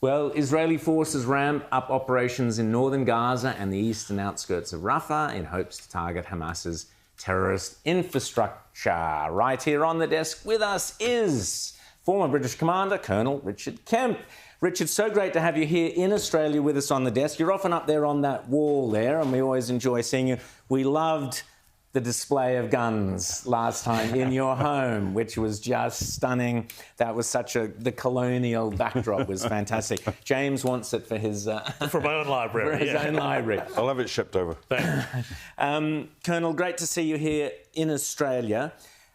Well, Israeli forces ramp up operations in northern Gaza and the eastern outskirts of Rafah in hopes to target Hamas's terrorist infrastructure. Right here on the desk with us is former British commander, Colonel Richard Kemp. Richard, so great to have you here in Australia with us on the desk. You're often up there on that wall there, and we always enjoy seeing you. We loved the display of guns last time in your home, which was just stunning. That was the colonial backdrop was fantastic. James wants it for his... for my own library. For his own library. I'll have it shipped over. Colonel, great to see you here in Australia.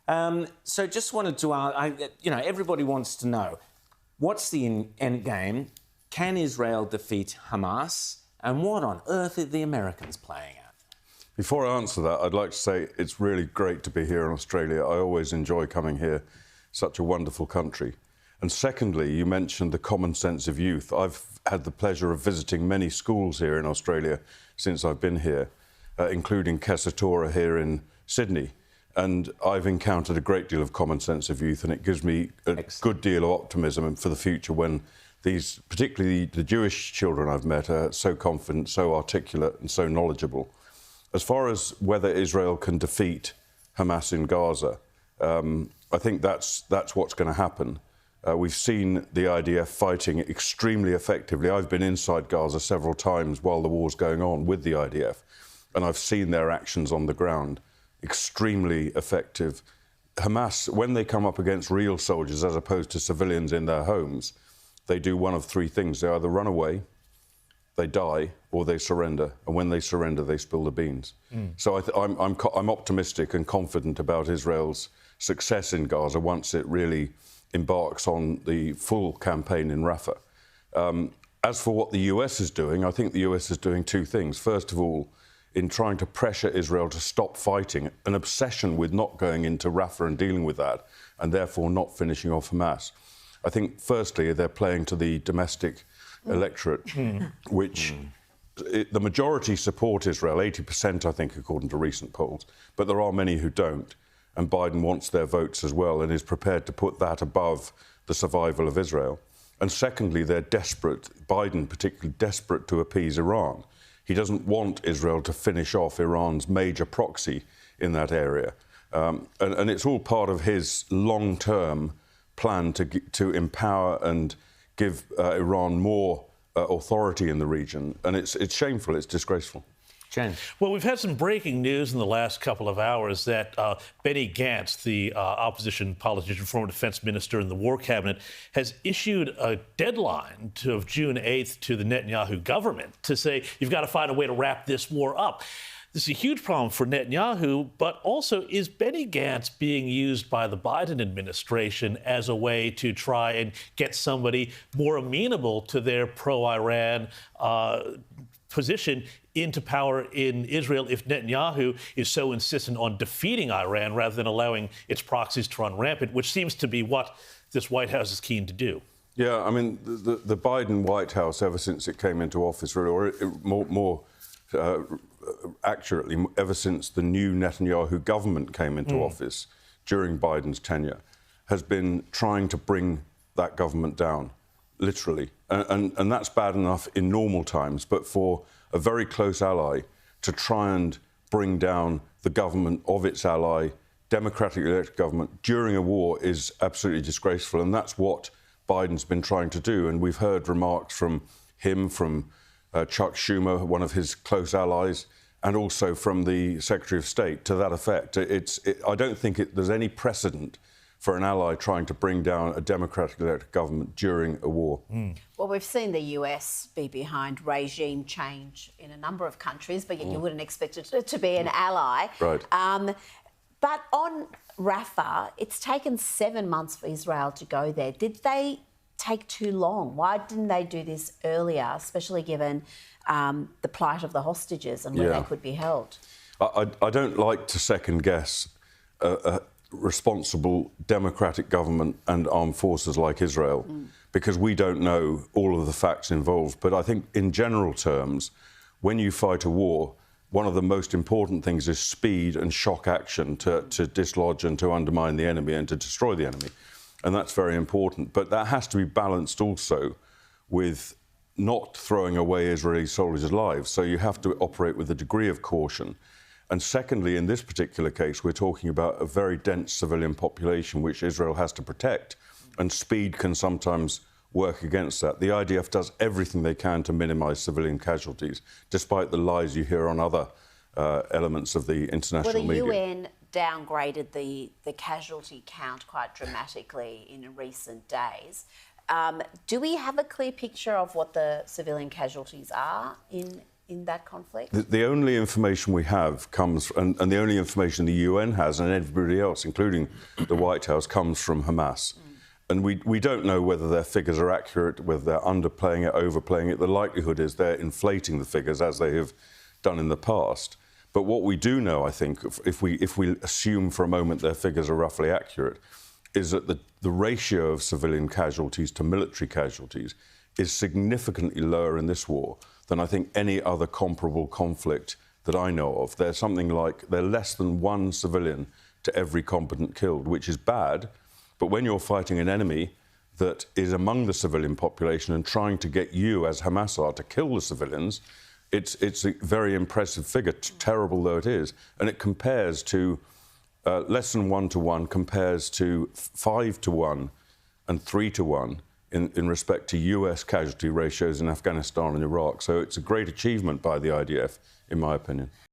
So just wanted to ask, everybody wants to know, what's the end game? Can Israel defeat Hamas? And what on earth are the Americans playing at? Before I answer that, I'd like to say it's really great to be here in Australia. I always enjoy coming here, such a wonderful country. And secondly, you mentioned the common sense of youth. I've had the pleasure of visiting many schools here in Australia since I've been here, including Kesatora here in Sydney. And I've encountered a great deal of common sense of youth, and it gives me a good deal of optimism for the future when these, particularly the Jewish children I've met, are so confident, so articulate and so knowledgeable. As far as whether Israel can defeat Hamas in Gaza, I think that's what's going to happen. We've seen the IDF fighting extremely effectively. I've been inside Gaza several times while the war's going on with the IDF, and I've seen their actions on the ground. Extremely effective. Hamas, when they come up against real soldiers as opposed to civilians in their homes, they do one of three things. They either run away, they die, or they surrender. And when they surrender, they spill the beans. So I'm optimistic and confident about Israel's success in Gaza once it really embarks on the full campaign in Rafah. As for what the US is doing, I think the US is doing two things. First of all, in trying to pressure Israel to stop fighting, an obsession with not going into Rafah and dealing with that, and therefore not finishing off Hamas. I think, firstly, they're playing to the domestic electorate, which the majority support Israel, 80%, I think, according to recent polls, but there are many who don't, and Biden wants their votes as well and is prepared to put that above the survival of Israel. And secondly, they're desperate, Biden particularly desperate to appease Iran. He doesn't want Israel to finish off Iran's major proxy in that area. And it's all part of his long-term plan to empower and give Iran more authority in the region. And it's shameful, it's disgraceful. James. Well, we've had some breaking news in the last couple of hours that Benny Gantz, the opposition politician, former defense minister in the war cabinet, has issued a deadline of June 8th to the Netanyahu government to say, you've got to find a way to wrap this war up. This is a huge problem for Netanyahu, but also is Benny Gantz being used by the Biden administration as a way to try and get somebody more amenable to their pro-Iran position into power in Israel if Netanyahu is so insistent on defeating Iran rather than allowing its proxies to run rampant, which seems to be what this White House is keen to do? Yeah, I mean, the Biden White House, ever since it came into office, really, or more accurately, ever since the new Netanyahu government came into office during Biden's tenure, has been trying to bring that government down, literally. And that's bad enough in normal times, but for a very close ally to try and bring down the government of its ally, democratically elected government, during a war is absolutely disgraceful. And that's what Biden's been trying to do. And we've heard remarks from him, from Chuck Schumer, one of his close allies, and also from the Secretary of State to that effect. I don't think there's any precedent for an ally trying to bring down a democratically elected government during a war. Well, we've seen the US be behind regime change in a number of countries, but yet you wouldn't expect it to be an ally. Right. But on Rafah, it's taken 7 months for Israel to go there. Did they take too long? Why didn't they do this earlier, especially given the plight of the hostages and where they could be held? I don't like to second-guess responsible democratic government and armed forces like Israel because we don't know all of the facts involved. But I think in general terms, when you fight a war, one of the most important things is speed and shock action to dislodge and to undermine the enemy and to destroy the enemy. And that's very important. But that has to be balanced also with not throwing away Israeli soldiers' lives. So you have to operate with a degree of caution. And secondly, in this particular case, we're talking about a very dense civilian population which Israel has to protect, and speed can sometimes work against that. The IDF does everything they can to minimise civilian casualties, despite the lies you hear on other elements of the international media. Well, the UN downgraded the casualty count quite dramatically in recent days. Do we have a clear picture of what the civilian casualties are in that conflict? The only information we have comes, and the only information the UN has, and everybody else, including the White House, comes from Hamas. And we don't know whether their figures are accurate, whether they're underplaying it, overplaying it. The likelihood is they're inflating the figures, as they have done in the past. But what we do know, I think, if we assume for a moment their figures are roughly accurate, is that the ratio of civilian casualties to military casualties is significantly lower in this war than I think any other comparable conflict that I know of. They're less than one civilian to every combatant killed, which is bad. But when you're fighting an enemy that is among the civilian population and trying to get you, as Hamas are, to kill the civilians, it's a very impressive figure, terrible though it is. And it compares to less than 1-to-1, compares to 5-to-1 and 3-to-1 in respect to US casualty ratios in Afghanistan and Iraq. So it's a great achievement by the IDF, in my opinion.